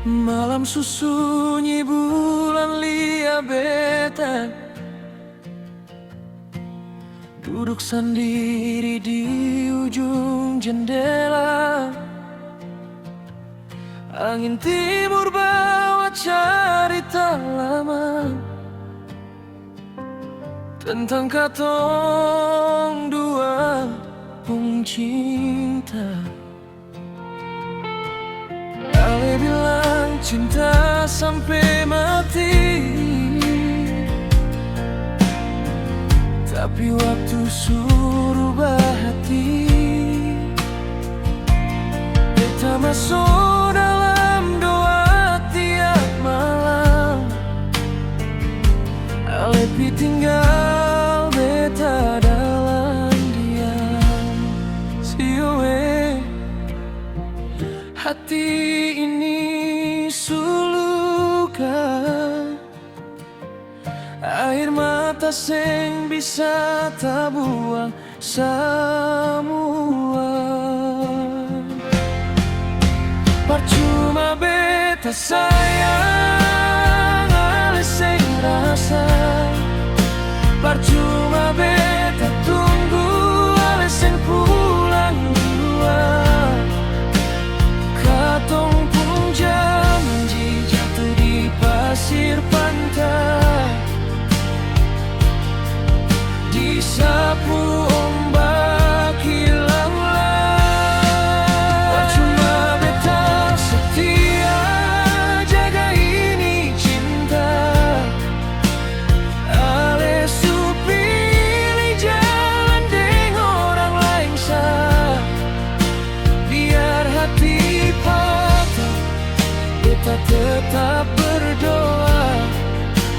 Malam sunyi bulan lia beta duduk sendiri di ujung jendela. Angin timur bawa cerita lama tentang katong dua pung cinta. Ale bilang cinta sampai mati, tapi waktu suruh hati beta masuk dalam doa tiap malam. Ale tinggal beta dalam diam. Sioe hati ini sulukan, air mata sing bisa tabuang semua. Percuma beta sayang, ale sing rasa. Percuma beta tunggu, ale sing pulang jua. Katong pun janji jatuh di pasir pantai, disapu ombak hilanglah. Percuma beta setia jaga ini cinta, ale su pilih jalan deng orang lain sah. Biar hati patah, beta tetap berdoa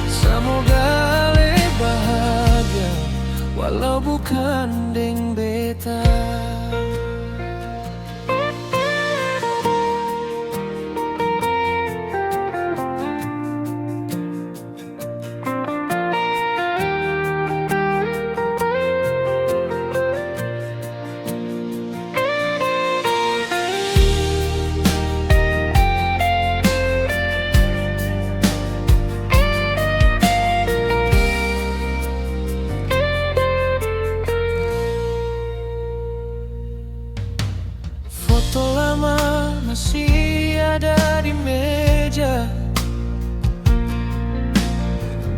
semoga ale bahagia walau bukan deng beta. Foto lama masih ada di meja,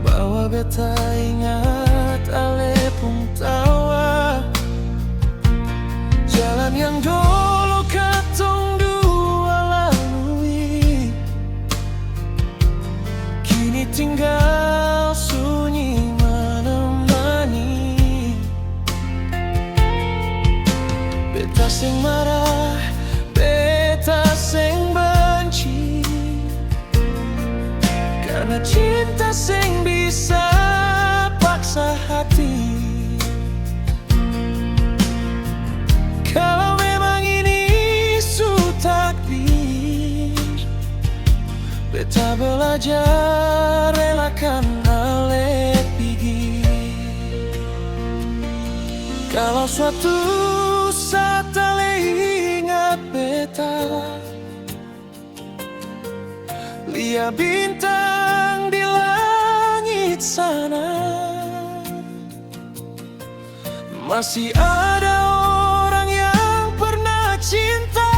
bawa beta ingat ale pun tawa. Jalan yang dulu katong dua lalui, kini tinggal sunyi menemani. Beta sing marah, beta sing benci, karena cinta sing bisa paksa hati. Kalau memang ini su takdir, beta belajar relakan ale pigi. Kalau suatu saat ale ingat beta, lihat bintang di langit sana, masih ada orang yang pernah cinta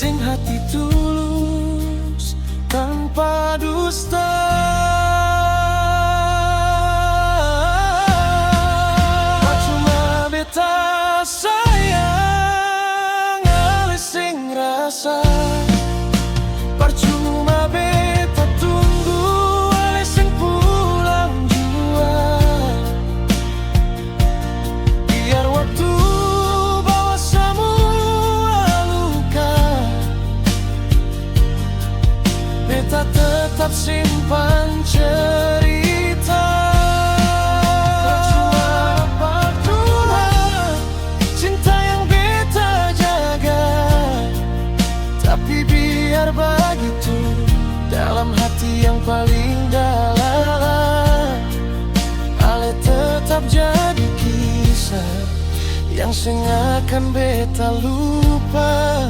dengan hati tulus tanpa dusta. Percuma beta sayang, ale sing rasa. Percuma beta tunggu, ale sing pulang jua. Biar waktu bawa semua luka, beta tetap simpan cerita. Percuma cinta yang beta jaga, tapi biar begitu dalam hati yang paling dalam, ale tetap jadi kisah yang sing akan beta lupa.